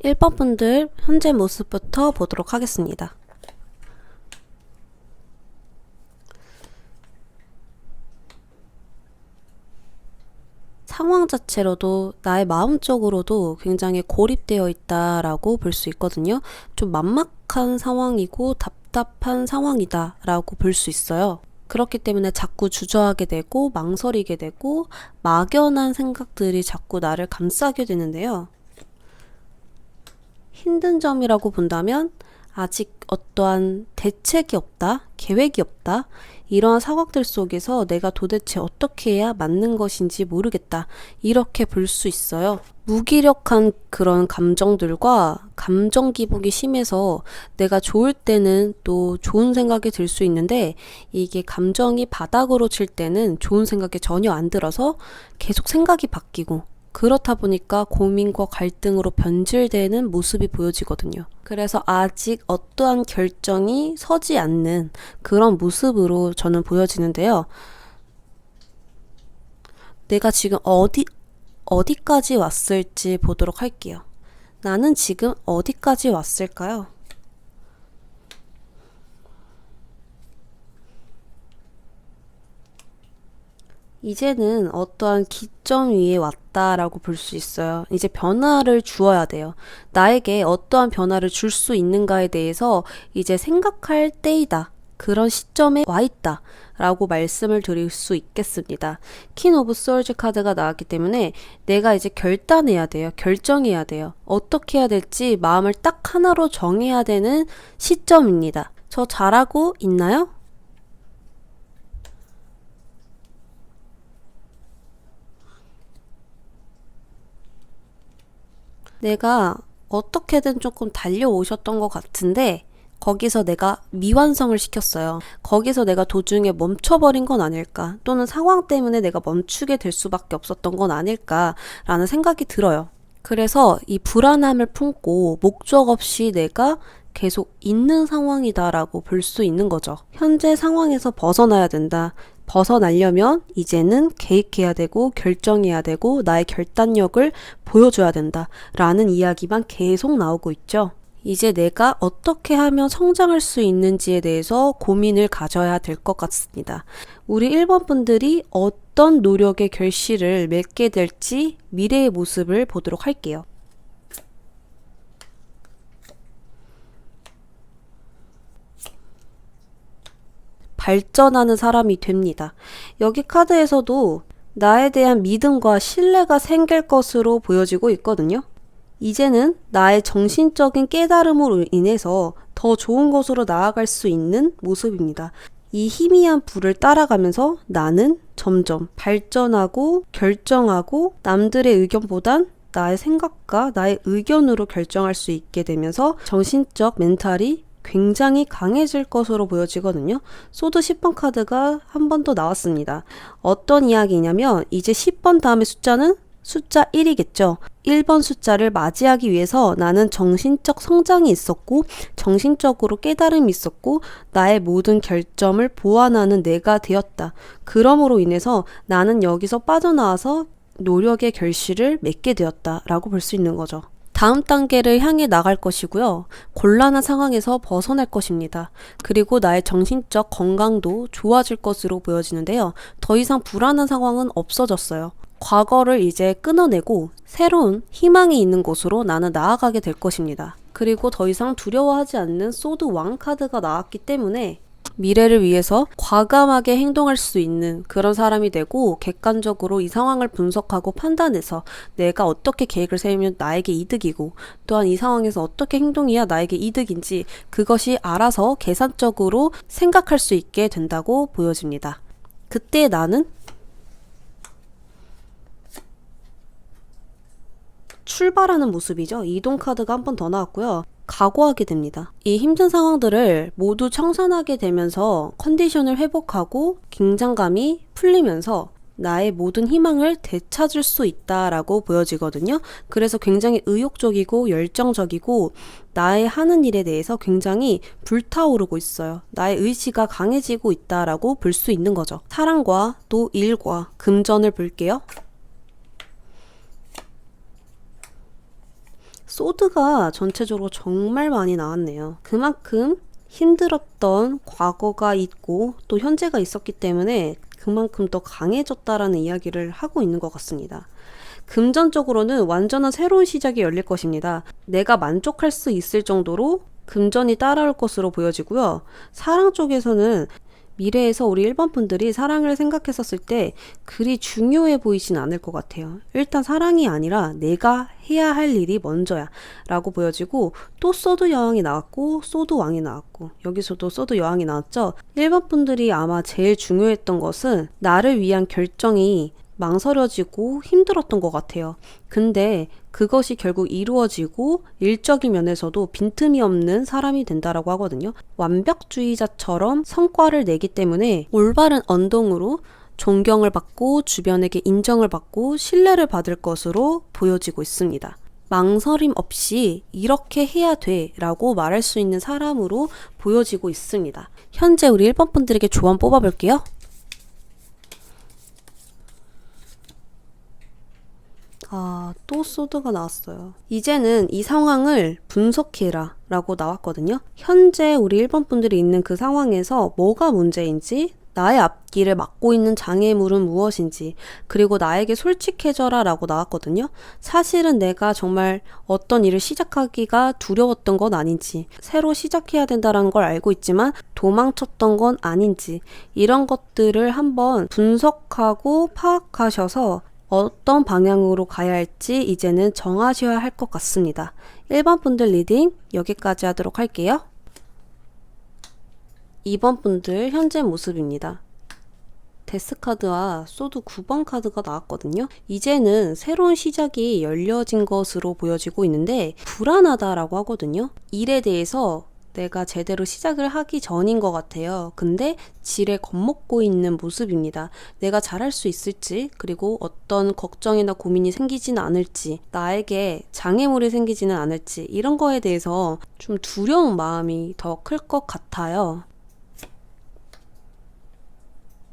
1번 분들 현재 모습부터 보도록 하겠습니다. 상황 자체로도 나의 마음적으로도 굉장히 고립되어 있다라고 볼 수 있거든요. 좀 막막한 상황이고 답답한 상황이다 라고 볼 수 있어요. 그렇기 때문에 자꾸 주저하게 되고 망설이게 되고 막연한 생각들이 자꾸 나를 감싸게 되는데요. 힘든 점이라고 본다면 아직 어떠한 대책이 없다, 계획이 없다, 이러한 상황들 속에서 내가 도대체 어떻게 해야 맞는 것인지 모르겠다, 이렇게 볼 수 있어요. 무기력한 그런 감정들과 감정 기복이 심해서 내가 좋을 때는 또 좋은 생각이 들 수 있는데, 이게 감정이 바닥으로 칠 때는 좋은 생각이 전혀 안 들어서 계속 생각이 바뀌고, 그렇다 보니까 고민과 갈등으로 변질되는 모습이 보여지거든요. 그래서 아직 어떠한 결정이 서지 않는 그런 모습으로 저는 보여지는데요. 내가 지금 어디까지 왔을지 보도록 할게요. 나는 지금 어디까지 왔을까요? 이제는 어떠한 기점 위에 왔다라고 볼 수 있어요. 이제 변화를 주어야 돼요. 나에게 어떠한 변화를 줄 수 있는가에 대해서 이제 생각할 때이다. 그런 시점에 와 있다 라고 말씀을 드릴 수 있겠습니다. 퀸 오브 솔즈 카드가 나왔기 때문에 내가 이제 결단해야 돼요. 결정해야 돼요. 어떻게 해야 될지 마음을 딱 하나로 정해야 되는 시점입니다. 저 잘하고 있나요? 내가 어떻게든 조금 달려오셨던 것 같은데 거기서 내가 미완성을 시켰어요. 거기서 내가 도중에 멈춰버린 건 아닐까, 또는 상황 때문에 내가 멈추게 될 수밖에 없었던 건 아닐까라는 생각이 들어요. 그래서 이 불안함을 품고 목적 없이 내가 계속 있는 상황이다라고 볼 수 있는 거죠. 현재 상황에서 벗어나야 된다. 벗어나려면 이제는 계획해야 되고 결정해야 되고 나의 결단력을 보여줘야 된다 라는 이야기만 계속 나오고 있죠. 이제 내가 어떻게 하면 성장할 수 있는지에 대해서 고민을 가져야 될 것 같습니다. 우리 1번 분들이 어떤 노력의 결실을 맺게 될지 미래의 모습을 보도록 할게요. 발전하는 사람이 됩니다. 여기 카드에서도 나에 대한 믿음과 신뢰가 생길 것으로 보여지고 있거든요. 이제는 나의 정신적인 깨달음으로 인해서 더 좋은 것으로 나아갈 수 있는 모습입니다. 이 희미한 불을 따라가면서 나는 점점 발전하고 결정하고 남들의 의견보단 나의 생각과 나의 의견으로 결정할 수 있게 되면서 정신적 멘탈이 굉장히 강해질 것으로 보여지거든요. 소드 10번 카드가 한 번 더 나왔습니다. 어떤 이야기냐면 이제 10번 다음에 숫자는 숫자 1이겠죠. 1번 숫자를 맞이하기 위해서 나는 정신적 성장이 있었고 정신적으로 깨달음이 있었고 나의 모든 결점을 보완하는 내가 되었다. 그러므로 인해서 나는 여기서 빠져나와서 노력의 결실을 맺게 되었다라고 볼 수 있는 거죠. 다음 단계를 향해 나갈 것이고요. 곤란한 상황에서 벗어날 것입니다. 그리고 나의 정신적 건강도 좋아질 것으로 보여지는데요. 더 이상 불안한 상황은 없어졌어요. 과거를 이제 끊어내고 새로운 희망이 있는 곳으로 나는 나아가게 될 것입니다. 그리고 더 이상 두려워하지 않는 소드 왕 카드가 나왔기 때문에 미래를 위해서 과감하게 행동할 수 있는 그런 사람이 되고, 객관적으로 이 상황을 분석하고 판단해서 내가 어떻게 계획을 세우면 나에게 이득이고 또한 이 상황에서 어떻게 행동해야 나에게 이득인지 그것이 알아서 계산적으로 생각할 수 있게 된다고 보여집니다. 그때 나는 출발하는 모습이죠. 이동 카드가 한 번 더 나왔고요. 각오하게 됩니다. 이 힘든 상황들을 모두 청산하게 되면서 컨디션을 회복하고 긴장감이 풀리면서 나의 모든 희망을 되찾을 수 있다라고 보여지거든요. 그래서 굉장히 의욕적이고 열정적이고 나의 하는 일에 대해서 굉장히 불타오르고 있어요. 나의 의지가 강해지고 있다라고 볼 수 있는 거죠. 사랑과 또 일과 금전을 볼게요. 소드가 전체적으로 정말 많이 나왔네요. 그만큼 힘들었던 과거가 있고 또 현재가 있었기 때문에 그만큼 더 강해졌다라는 이야기를 하고 있는 것 같습니다. 금전적으로는 완전한 새로운 시작이 열릴 것입니다. 내가 만족할 수 있을 정도로 금전이 따라올 것으로 보여지고요. 사랑 쪽에서는 미래에서 우리 1번 분들이 사랑을 생각했었을 때 그리 중요해 보이진 않을 것 같아요. 일단 사랑이 아니라 내가 해야 할 일이 먼저야 라고 보여지고, 또 소드 여왕이 나왔고 소드 왕이 나왔고 여기서도 소드 여왕이 나왔죠. 1번 분들이 아마 제일 중요했던 것은 나를 위한 결정이 망설여지고 힘들었던 것 같아요. 근데 그것이 결국 이루어지고 일적인 면에서도 빈틈이 없는 사람이 된다라고 하거든요. 완벽주의자처럼 성과를 내기 때문에 올바른 언동으로 존경을 받고 주변에게 인정을 받고 신뢰를 받을 것으로 보여지고 있습니다. 망설임 없이 이렇게 해야 돼 라고 말할 수 있는 사람으로 보여지고 있습니다. 현재 우리 1번 분들에게 조언 뽑아볼게요. 또 소드가 나왔어요. 이제는 이 상황을 분석해라 라고 나왔거든요. 현재 우리 1번 분들이 있는 그 상황에서 뭐가 문제인지, 나의 앞길을 막고 있는 장애물은 무엇인지, 그리고 나에게 솔직해져라 라고 나왔거든요. 사실은 내가 정말 어떤 일을 시작하기가 두려웠던 건 아닌지, 새로 시작해야 된다는 걸 알고 있지만 도망쳤던 건 아닌지, 이런 것들을 한번 분석하고 파악하셔서 어떤 방향으로 가야 할지 이제는 정하셔야 할 것 같습니다. 1번 분들 리딩 여기까지 하도록 할게요. 2번 분들 현재 모습입니다. 데스카드와 소드 9번 카드가 나왔거든요. 이제는 새로운 시작이 열려진 것으로 보여지고 있는데 불안하다라고 하거든요. 일에 대해서 내가 제대로 시작을 하기 전인 것 같아요. 근데 지레 겁먹고 있는 모습입니다. 내가 잘할 수 있을지, 그리고 어떤 걱정이나 고민이 생기지는 않을지, 나에게 장애물이 생기지는 않을지, 이런 거에 대해서 좀 두려운 마음이 더 클 것 같아요.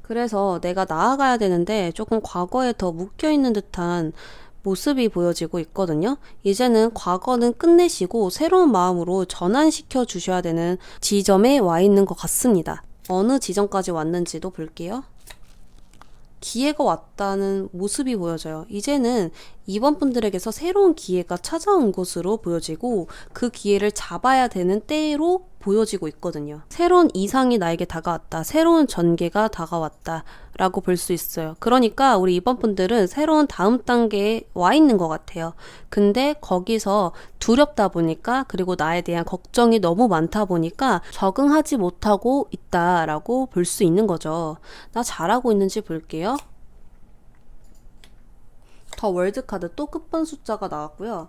그래서 내가 나아가야 되는데 조금 과거에 더 묶여있는 듯한 모습이 보여지고 있거든요. 이제는 과거는 끝내시고 새로운 마음으로 전환시켜 주셔야 되는 지점에 와 있는 것 같습니다. 어느 지점까지 왔는지도 볼게요. 기회가 왔다는 모습이 보여져요. 이제는 2번 분들에게서 새로운 기회가 찾아온 것으로 보여지고 그 기회를 잡아야 되는 때로 보여지고 있거든요. 새로운 이상이 나에게 다가왔다. 새로운 전개가 다가왔다. 라고 볼 수 있어요. 그러니까 우리 2번 분들은 새로운 다음 단계에 와 있는 것 같아요. 근데 거기서 두렵다 보니까, 그리고 나에 대한 걱정이 너무 많다 보니까 적응하지 못하고 있다라고 볼 수 있는 거죠. 나 잘하고 있는지 볼게요. 더 월드 카드 또 끝번 숫자가 나왔고요.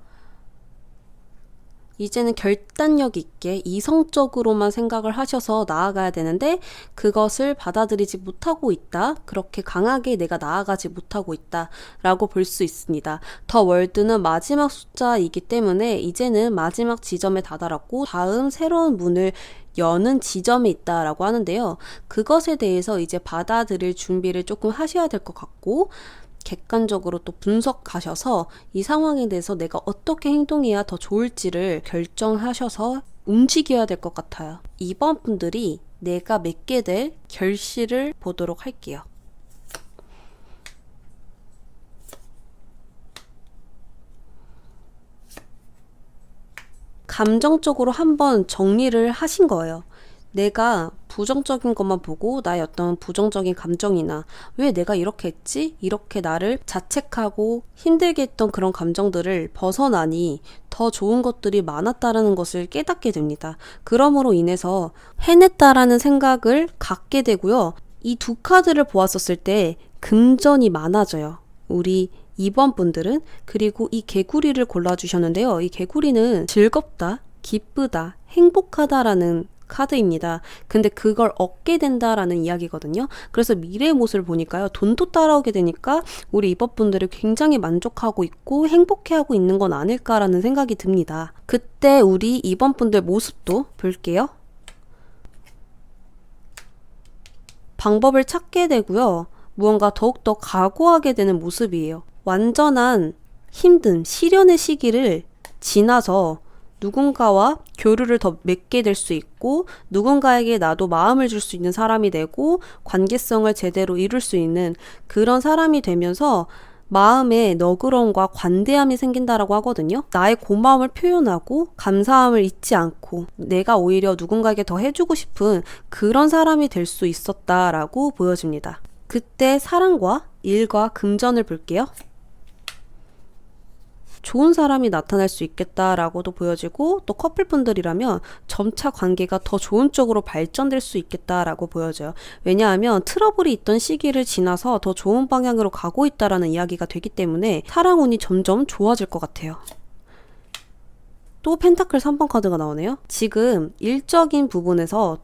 이제는 결단력 있게 이성적으로만 생각을 하셔서 나아가야 되는데 그것을 받아들이지 못하고 있다. 그렇게 강하게 내가 나아가지 못하고 있다 라고 볼 수 있습니다. 더 월드는 마지막 숫자이기 때문에 이제는 마지막 지점에 다다랐고 다음 새로운 문을 여는 지점에 있다라고 하는데요. 그것에 대해서 이제 받아들일 준비를 조금 하셔야 될 것 같고, 객관적으로 또 분석하셔서 이 상황에 대해서 내가 어떻게 행동해야 더 좋을지를 결정하셔서 움직여야 될 것 같아요. 2번 분들이 내가 맺게 될 결실을 보도록 할게요. 감정적으로 한번 정리를 하신 거예요. 내가 부정적인 것만 보고 나의 어떤 부정적인 감정이나 왜 내가 이렇게 했지? 이렇게 나를 자책하고 힘들게 했던 그런 감정들을 벗어나니 더 좋은 것들이 많았다라는 것을 깨닫게 됩니다. 그러므로 인해서 해냈다라는 생각을 갖게 되고요. 이 두 카드를 보았었을 때 금전이 많아져요. 우리 2번 분들은. 그리고 이 개구리를 골라주셨는데요. 이 개구리는 즐겁다, 기쁘다, 행복하다라는 카드입니다. 근데 그걸 얻게 된다라는 이야기거든요. 그래서 미래의 모습을 보니까요. 돈도 따라오게 되니까 우리 2번 분들이 굉장히 만족하고 있고 행복해하고 있는 건 아닐까라는 생각이 듭니다. 그때 우리 2번 분들 모습도 볼게요. 방법을 찾게 되고요. 무언가 더욱더 각오하게 되는 모습이에요. 완전한 힘든 시련의 시기를 지나서 누군가와 교류를 더 맺게 될 수 있고 누군가에게 나도 마음을 줄 수 있는 사람이 되고 관계성을 제대로 이룰 수 있는 그런 사람이 되면서 마음에 너그러움과 관대함이 생긴다라고 하거든요. 나의 고마움을 표현하고 감사함을 잊지 않고 내가 오히려 누군가에게 더 해주고 싶은 그런 사람이 될 수 있었다라고 보여집니다. 그때 사랑과 일과 금전을 볼게요. 좋은 사람이 나타날 수 있겠다라고도 보여지고 또 커플분들이라면 점차 관계가 더 좋은 쪽으로 발전될 수 있겠다라고 보여져요. 왜냐하면 트러블이 있던 시기를 지나서 더 좋은 방향으로 가고 있다라는 이야기가 되기 때문에 사랑운이 점점 좋아질 것 같아요. 또 펜타클 3번 카드가 나오네요. 지금 일적인 부분에서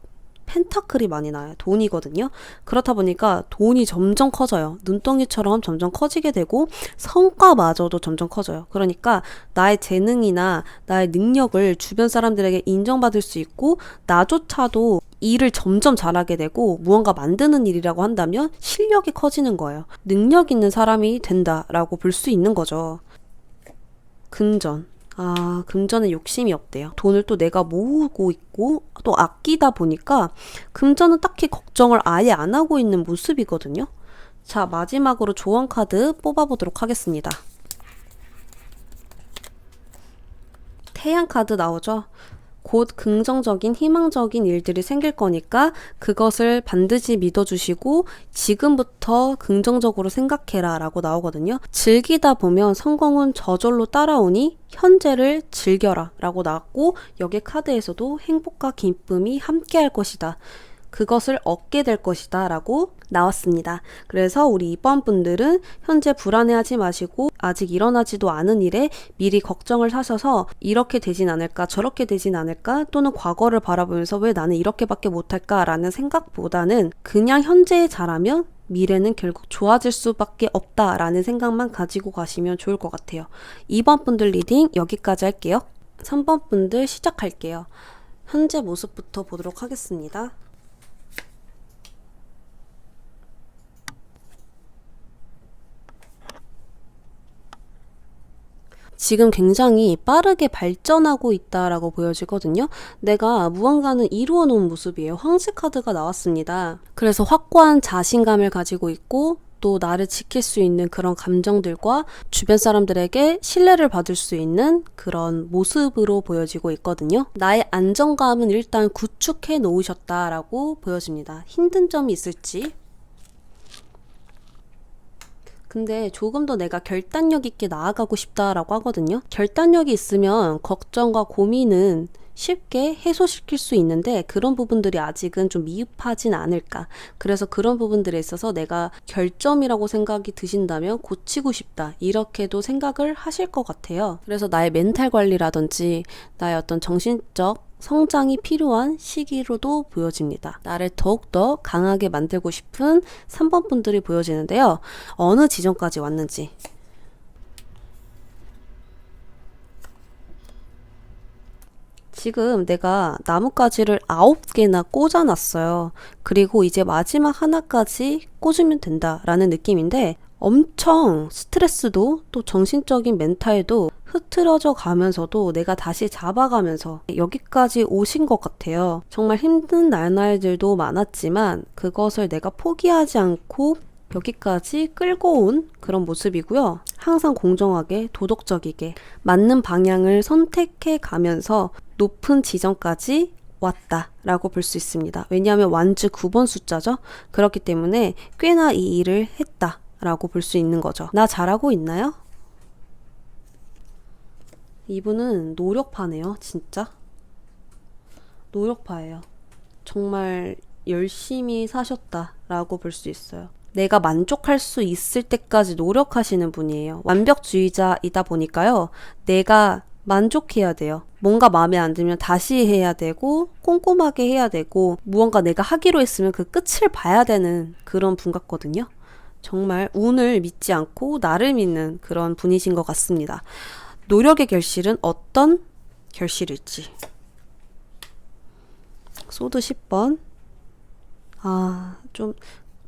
펜타클이 많이 나와요. 돈이거든요. 그렇다 보니까 돈이 점점 커져요. 눈덩이처럼 점점 커지게 되고 성과마저도 점점 커져요. 그러니까 나의 재능이나 나의 능력을 주변 사람들에게 인정받을 수 있고 나조차도 일을 점점 잘하게 되고 무언가 만드는 일이라고 한다면 실력이 커지는 거예요. 능력 있는 사람이 된다라고 볼 수 있는 거죠. 금전. 금전에 욕심이 없대요. 돈을 또 내가 모으고 있고 또 아끼다 보니까 금전은 딱히 걱정을 아예 안 하고 있는 모습이거든요. 자, 마지막으로 조언 카드 뽑아보도록 하겠습니다. 태양 카드 나오죠? 곧 긍정적인 희망적인 일들이 생길 거니까 그것을 반드시 믿어주시고 지금부터 긍정적으로 생각해라 라고 나오거든요. 즐기다 보면 성공은 저절로 따라오니 현재를 즐겨라 라고 나왔고 여기 카드에서도 행복과 기쁨이 함께 할 것이다. 그것을 얻게 될 것이다 라고 나왔습니다. 그래서 우리 2번 분들은 현재 불안해하지 마시고 아직 일어나지도 않은 일에 미리 걱정을 하셔서 이렇게 되진 않을까 저렇게 되진 않을까 또는 과거를 바라보면서 왜 나는 이렇게밖에 못할까 라는 생각보다는 그냥 현재에 잘하면 미래는 결국 좋아질 수밖에 없다라는 생각만 가지고 가시면 좋을 것 같아요. 2번 분들 리딩 여기까지 할게요. 3번 분들 시작할게요. 현재 모습부터 보도록 하겠습니다. 지금 굉장히 빠르게 발전하고 있다라고 보여지거든요. 내가 무언가는 이루어 놓은 모습이에요. 황새 카드가 나왔습니다. 그래서 확고한 자신감을 가지고 있고 또 나를 지킬 수 있는 그런 감정들과 주변 사람들에게 신뢰를 받을 수 있는 그런 모습으로 보여지고 있거든요. 나의 안정감은 일단 구축해 놓으셨다라고 보여집니다. 힘든 점이 있을지 근데 조금 더 내가 결단력 있게 나아가고 싶다라고 하거든요. 결단력이 있으면 걱정과 고민은 쉽게 해소시킬 수 있는데 그런 부분들이 아직은 좀 미흡하진 않을까. 그래서 그런 부분들에 있어서 내가 결점이라고 생각이 드신다면 고치고 싶다. 이렇게도 생각을 하실 것 같아요. 그래서 나의 멘탈 관리라든지 나의 어떤 정신적 성장이 필요한 시기로도 보여집니다. 나를 더욱더 강하게 만들고 싶은 3번 분들이 보여지는데요. 어느 지점까지 왔는지. 지금 내가 나뭇가지를 9개나 꽂아놨어요. 그리고 이제 마지막 하나까지 꽂으면 된다라는 느낌인데 엄청 스트레스도 또 정신적인 멘탈도 흐트러져 가면서도 내가 다시 잡아가면서 여기까지 오신 것 같아요. 정말 힘든 날들도 많았지만 그것을 내가 포기하지 않고 여기까지 끌고 온 그런 모습이고요. 항상 공정하게 도덕적이게 맞는 방향을 선택해 가면서 높은 지점까지 왔다라고 볼 수 있습니다. 왜냐하면 완주 9번 숫자죠. 그렇기 때문에 꽤나 이 일을 했다라고 볼 수 있는 거죠. 나 잘하고 있나요? 이분은 노력파네요. 진짜 노력파예요. 정말 열심히 사셨다라고 볼 수 있어요. 내가 만족할 수 있을 때까지 노력하시는 분이에요. 완벽주의자이다 보니까요. 내가 만족해야 돼요. 뭔가 마음에 안 들면 다시 해야 되고 꼼꼼하게 해야 되고 무언가 내가 하기로 했으면 그 끝을 봐야 되는 그런 분 같거든요. 정말 운을 믿지 않고 나를 믿는 그런 분이신 것 같습니다. 노력의 결실은 어떤 결실일지. 소드 10번. 좀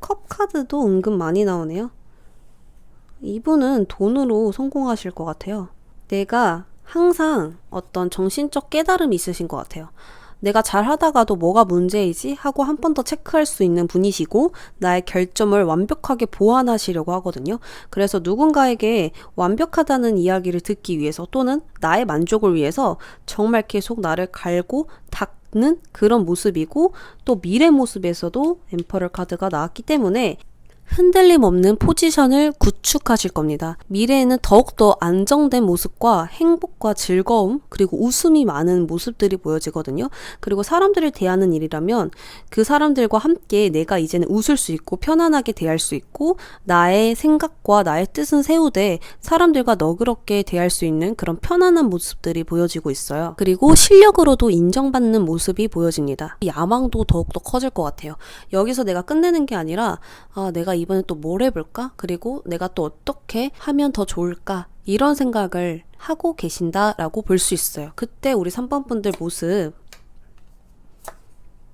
컵 카드도 은근 많이 나오네요. 이분은 돈으로 성공하실 것 같아요. 내가 항상 어떤 정신적 깨달음이 있으신 것 같아요. 내가 잘 하다가도 뭐가 문제이지 하고 한 번 더 체크할 수 있는 분이시고 나의 결점을 완벽하게 보완하시려고 하거든요. 그래서 누군가에게 완벽하다는 이야기를 듣기 위해서 또는 나의 만족을 위해서 정말 계속 나를 갈고 닦는 그런 모습이고, 또 미래 모습에서도 엠퍼럴 카드가 나왔기 때문에 흔들림 없는 포지션을 구축하실 겁니다. 미래에는 더욱더 안정된 모습과 행복과 즐거움, 그리고 웃음이 많은 모습들이 보여지거든요. 그리고 사람들을 대하는 일이라면 그 사람들과 함께 내가 이제는 웃을 수 있고 편안하게 대할 수 있고, 나의 생각과 나의 뜻은 세우되 사람들과 너그럽게 대할 수 있는 그런 편안한 모습들이 보여지고 있어요. 그리고 실력으로도 인정받는 모습이 보여집니다. 야망도 더욱더 커질 것 같아요. 여기서 내가 끝내는 게 아니라 내가 이번에 또 뭘 해볼까? 그리고 내가 또 어떻게 하면 더 좋을까? 이런 생각을 하고 계신다라고 볼 수 있어요. 그때 우리 3번 분들 모습,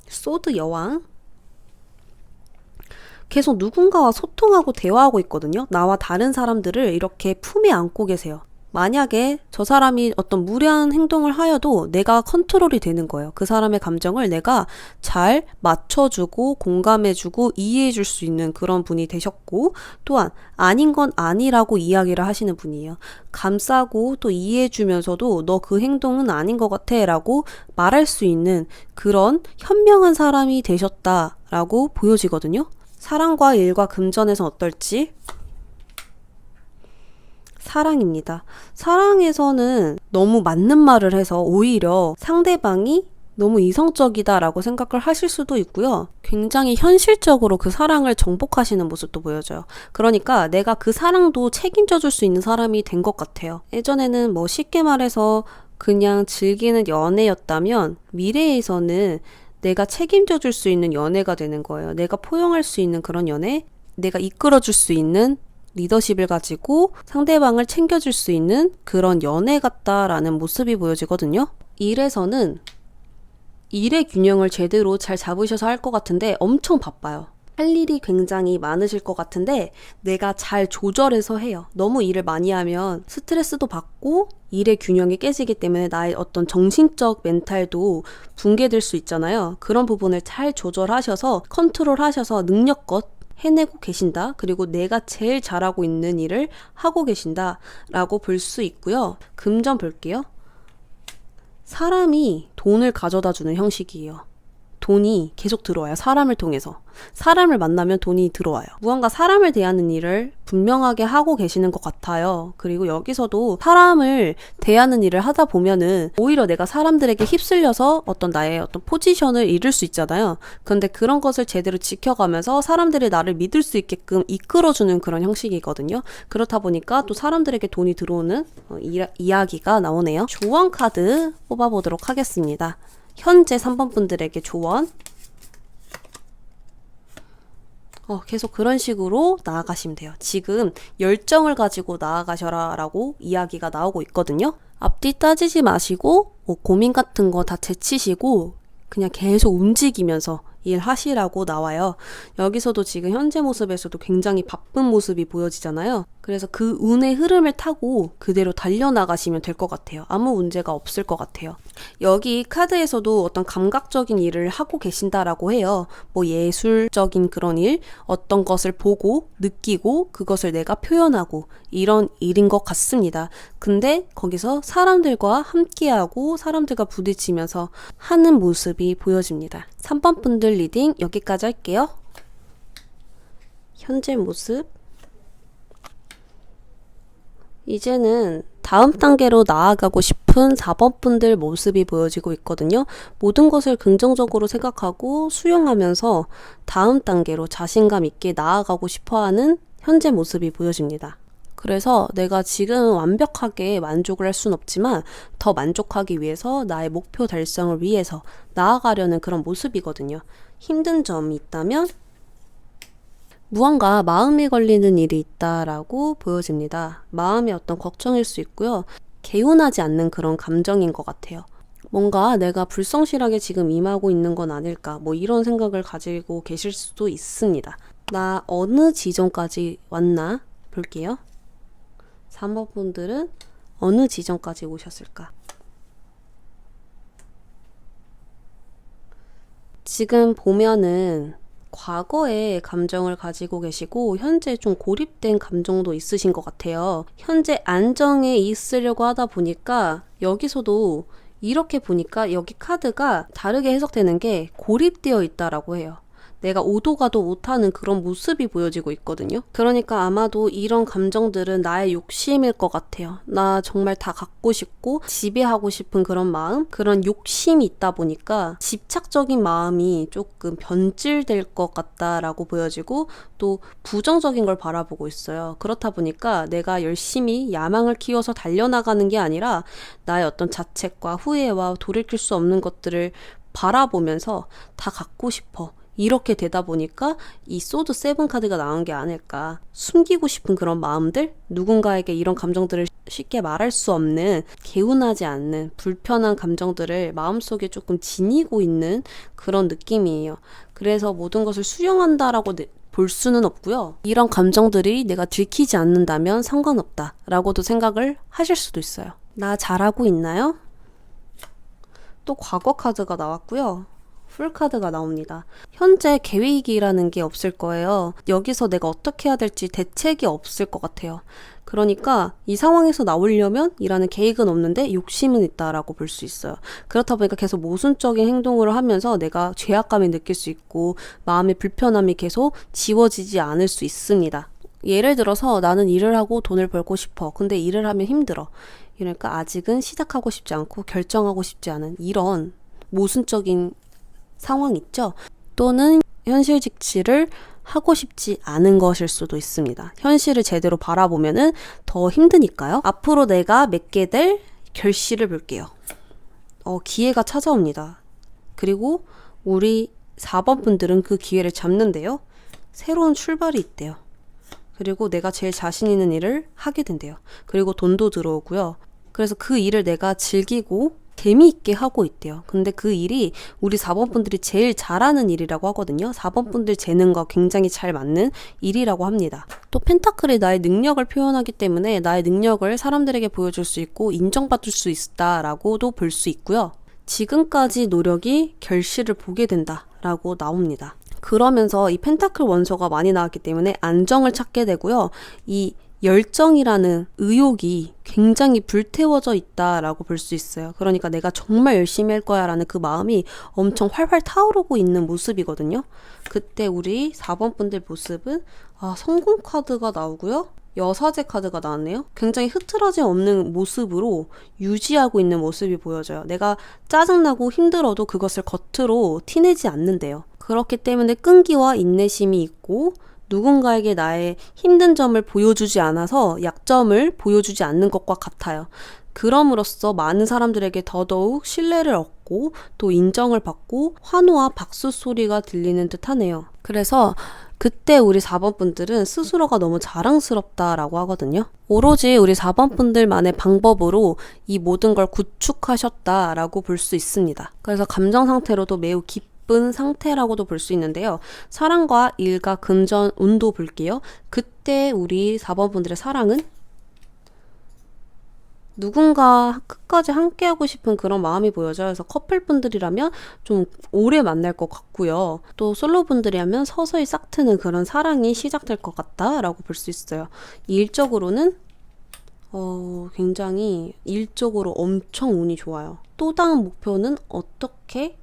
소드 여왕, 계속 누군가와 소통하고 대화하고 있거든요. 나와 다른 사람들을 이렇게 품에 안고 계세요. 만약에 저 사람이 어떤 무례한 행동을 하여도 내가 컨트롤이 되는 거예요. 그 사람의 감정을 내가 잘 맞춰주고 공감해주고 이해해줄 수 있는 그런 분이 되셨고, 또한 아닌 건 아니라고 이야기를 하시는 분이에요. 감싸고 또 이해해주면서도 너 그 행동은 아닌 것 같아 라고 말할 수 있는 그런 현명한 사람이 되셨다라고 보여지거든요. 사랑과 일과 금전에선 어떨지? 사랑입니다. 사랑에서는 너무 맞는 말을 해서 오히려 상대방이 너무 이성적이다라고 생각을 하실 수도 있고요. 굉장히 현실적으로 그 사랑을 정복하시는 모습도 보여져요. 그러니까 내가 그 사랑도 책임져 줄 수 있는 사람이 된 것 같아요. 예전에는 뭐 쉽게 말해서 그냥 즐기는 연애였다면 미래에서는 내가 책임져 줄 수 있는 연애가 되는 거예요. 내가 포용할 수 있는 그런 연애, 내가 이끌어 줄 수 있는 리더십을 가지고 상대방을 챙겨줄 수 있는 그런 연애 같다라는 모습이 보여지거든요. 일에서는 일의 균형을 제대로 잘 잡으셔서 할 것 같은데 엄청 바빠요. 할 일이 굉장히 많으실 것 같은데 내가 잘 조절해서 해요. 너무 일을 많이 하면 스트레스도 받고 일의 균형이 깨지기 때문에 나의 어떤 정신적 멘탈도 붕괴될 수 있잖아요. 그런 부분을 잘 조절하셔서 컨트롤하셔서 능력껏 해내고 계신다. 그리고 내가 제일 잘하고 있는 일을 하고 계신다 라고 볼 수 있고요. 금전 볼게요. 사람이 돈을 가져다 주는 형식이에요. 돈이 계속 들어와요. 사람을 통해서. 사람을 만나면 돈이 들어와요. 무언가 사람을 대하는 일을 분명하게 하고 계시는 것 같아요. 그리고 여기서도 사람을 대하는 일을 하다 보면은 오히려 내가 사람들에게 휩쓸려서 어떤 나의 어떤 포지션을 잃을 수 있잖아요. 그런데 그런 것을 제대로 지켜가면서 사람들이 나를 믿을 수 있게끔 이끌어주는 그런 형식이거든요. 그렇다 보니까 또 사람들에게 돈이 들어오는 이야기가 나오네요. 조언 카드 뽑아보도록 하겠습니다. 현재 3번 분들에게 조언. 계속 그런 식으로 나아가시면 돼요. 지금 열정을 가지고 나아가셔라 라고 이야기가 나오고 있거든요. 앞뒤 따지지 마시고 고민 같은 거 다 제치시고 그냥 계속 움직이면서 일하시라고 나와요. 여기서도 지금 현재 모습에서도 굉장히 바쁜 모습이 보여지잖아요. 그래서 그 운의 흐름을 타고 그대로 달려나가시면 될 것 같아요. 아무 문제가 없을 것 같아요. 여기 카드에서도 어떤 감각적인 일을 하고 계신다라고 해요. 뭐 예술적인 그런 일, 어떤 것을 보고 느끼고 그것을 내가 표현하고 이런 일인 것 같습니다. 근데 거기서 사람들과 함께하고 사람들과 부딪히면서 하는 모습이 보여집니다. 3번 분들 리딩 여기까지 할게요. 현재 모습. 이제는 다음 단계로 나아가고 싶은 4번 분들 모습이 보여지고 있거든요. 모든 것을 긍정적으로 생각하고 수용하면서 다음 단계로 자신감 있게 나아가고 싶어하는 현재 모습이 보여집니다. 그래서 내가 지금 완벽하게 만족을 할 수는 없지만 더 만족하기 위해서 나의 목표 달성을 위해서 나아가려는 그런 모습이거든요. 힘든 점이 있다면 무언가 마음에 걸리는 일이 있다라고 보여집니다. 마음의 어떤 걱정일 수 있고요. 개운하지 않는 그런 감정인 것 같아요. 뭔가 내가 불성실하게 지금 임하고 있는 건 아닐까, 뭐 이런 생각을 가지고 계실 수도 있습니다. 나 어느 지점까지 왔나 볼게요. 3번 분들은 어느 지점까지 오셨을까? 지금 보면은 과거의 감정을 가지고 계시고 현재 좀 고립된 감정도 있으신 것 같아요. 현재 안정에 있으려고 하다 보니까 여기서도 이렇게 보니까 여기 카드가 다르게 해석되는 게 고립되어 있다라고 해요. 내가 오도 가도 못하는 그런 모습이 보여지고 있거든요. 그러니까 아마도 이런 감정들은 나의 욕심일 것 같아요. 나 정말 다 갖고 싶고 지배하고 싶은 그런 마음, 그런 욕심이 있다 보니까 집착적인 마음이 조금 변질될 것 같다라고 보여지고 또 부정적인 걸 바라보고 있어요. 그렇다 보니까 내가 열심히 야망을 키워서 달려나가는 게 아니라 나의 어떤 자책과 후회와 돌이킬 수 없는 것들을 바라보면서 다 갖고 싶어. 이렇게 되다 보니까 이 소드 세븐 카드가 나온 게 아닐까. 숨기고 싶은 그런 마음들, 누군가에게 이런 감정들을 쉽게 말할 수 없는, 개운하지 않는 불편한 감정들을 마음속에 조금 지니고 있는 그런 느낌이에요. 그래서 모든 것을 수용한다라고 볼 수는 없고요. 이런 감정들이 내가 들키지 않는다면 상관없다 라고도 생각을 하실 수도 있어요. 나 잘하고 있나요? 또 과거 카드가 나왔고요. 풀카드가 나옵니다. 현재 계획이라는 게 없을 거예요. 여기서 내가 어떻게 해야 될지 대책이 없을 것 같아요. 그러니까 이 상황에서 나오려면 이라는 계획은 없는데 욕심은 있다라고 볼 수 있어요. 그렇다 보니까 계속 모순적인 행동을 하면서 내가 죄악감을 느낄 수 있고 마음의 불편함이 계속 지워지지 않을 수 있습니다. 예를 들어서 나는 일을 하고 돈을 벌고 싶어. 근데 일을 하면 힘들어. 그러니까 아직은 시작하고 싶지 않고 결정하고 싶지 않은 이런 모순적인 상황 있죠? 또는 현실 직시를 하고 싶지 않은 것일 수도 있습니다. 현실을 제대로 바라보면은 더 힘드니까요. 앞으로 내가 맺게 될 결실을 볼게요. 기회가 찾아옵니다. 그리고 우리 4번 분들은 그 기회를 잡는데요. 새로운 출발이 있대요. 그리고 내가 제일 자신 있는 일을 하게 된대요. 그리고 돈도 들어오고요. 그래서 그 일을 내가 즐기고 재미있게 하고 있대요. 근데 그 일이 우리 4번 분들이 제일 잘하는 일이라고 하거든요. 4번 분들 재능과 굉장히 잘 맞는 일이라고 합니다. 또 펜타클이 나의 능력을 표현하기 때문에 나의 능력을 사람들에게 보여줄 수 있고 인정받을 수 있다라고도 볼 수 있고요. 지금까지 노력이 결실을 보게 된다라고 나옵니다. 그러면서 이 펜타클 원소가 많이 나왔기 때문에 안정을 찾게 되고요. 이 열정이라는 의욕이 굉장히 불태워져 있다라고 볼 수 있어요. 그러니까 내가 정말 열심히 할 거야 라는 그 마음이 엄청 활활 타오르고 있는 모습이거든요. 그때 우리 4번 분들 모습은 성공 카드가 나오고요. 여사제 카드가 나왔네요. 굉장히 흐트러짐 없는 모습으로 유지하고 있는 모습이 보여져요. 내가 짜증나고 힘들어도 그것을 겉으로 티내지 않는데요. 그렇기 때문에 끈기와 인내심이 있고 누군가에게 나의 힘든 점을 보여주지 않아서 약점을 보여주지 않는 것과 같아요. 그럼으로써 많은 사람들에게 더더욱 신뢰를 얻고 또 인정을 받고 환호와 박수 소리가 들리는 듯 하네요. 그래서 그때 우리 4번 분들은 스스로가 너무 자랑스럽다라고 하거든요. 오로지 우리 4번 분들만의 방법으로 이 모든 걸 구축하셨다라고 볼 수 있습니다. 그래서 감정 상태로도 매우 기쁜 상태라고도 볼 수 있는데요. 사랑과 일과 금전, 운도 볼게요. 그때 우리 4번 분들의 사랑은 누군가 끝까지 함께하고 싶은 그런 마음이 보여져요. 그래서 커플분들이라면 좀 오래 만날 것 같고요. 또 솔로분들이라면 서서히 싹트는 그런 사랑이 시작될 것 같다라고 볼 수 있어요. 일적으로는 굉장히 일적으로 엄청 운이 좋아요. 또 다음 목표는 어떻게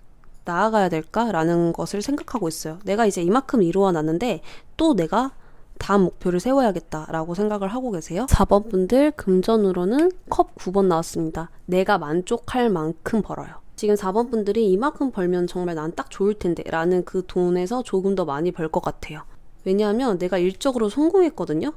나아가야 될까라는 것을 생각하고 있어요. 내가 이제 이만큼 이루어놨는데 또 내가 다음 목표를 세워야겠다라고 생각을 하고 계세요. 4번 분들 금전으로는 컵 9번 나왔습니다. 내가 만족할 만큼 벌어요. 지금 4번 분들이 이만큼 벌면 정말 난 딱 좋을 텐데 라는 그 돈에서 조금 더 많이 벌 것 같아요. 왜냐하면 내가 일적으로 성공했거든요.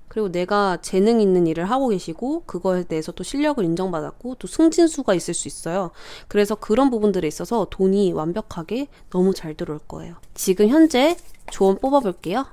그리고 내가 재능 있는 일을 하고 계시고 그거에 대해서 또 실력을 인정받았고 또 승진수가 있을 수 있어요. 그래서 그런 부분들에 있어서 돈이 완벽하게 너무 잘 들어올 거예요. 지금 현재 조언 뽑아볼게요.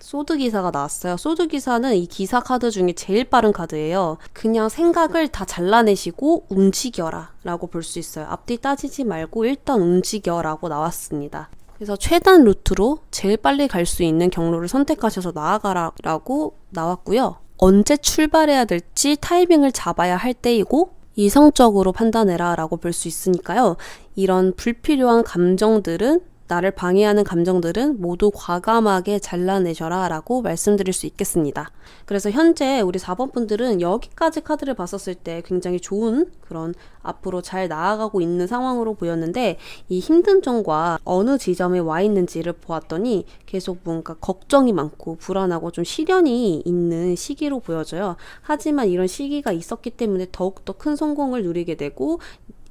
소드 기사가 나왔어요. 소드 기사는 이 기사 카드 중에 제일 빠른 카드예요. 그냥 생각을 다 잘라내시고 움직여라 라고 볼 수 있어요. 앞뒤 따지지 말고 일단 움직여 라고 나왔습니다. 그래서 최단 루트로 제일 빨리 갈 수 있는 경로를 선택하셔서 나아가라라고 나왔고요. 언제 출발해야 될지 타이밍을 잡아야 할 때이고 이성적으로 판단해라 라고 볼 수 있으니까요. 이런 불필요한 감정들은, 나를 방해하는 감정들은 모두 과감하게 잘라내셔라 라고 말씀드릴 수 있겠습니다. 그래서 현재 우리 4번 분들은 여기까지 카드를 봤었을 때 굉장히 좋은 그런 앞으로 잘 나아가고 있는 상황으로 보였는데, 이 힘든 점과 어느 지점에 와 있는지를 보았더니 계속 뭔가 걱정이 많고 불안하고 좀 시련이 있는 시기로 보여져요. 하지만 이런 시기가 있었기 때문에 더욱더 큰 성공을 누리게 되고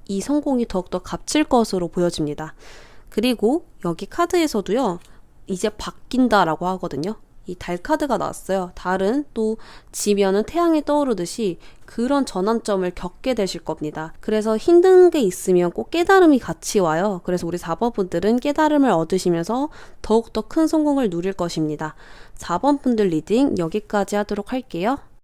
이 성공이 더욱더 값질 것으로 보여집니다. 그리고 여기 카드에서도요, 이제 바뀐다라고 하거든요. 이 달 카드가 나왔어요. 달은 또 지면은 태양이 떠오르듯이 그런 전환점을 겪게 되실 겁니다. 그래서 힘든 게 있으면 꼭 깨달음이 같이 와요. 그래서 우리 4번 분들은 깨달음을 얻으시면서 더욱더 큰 성공을 누릴 것입니다. 4번 분들 리딩 여기까지 하도록 할게요.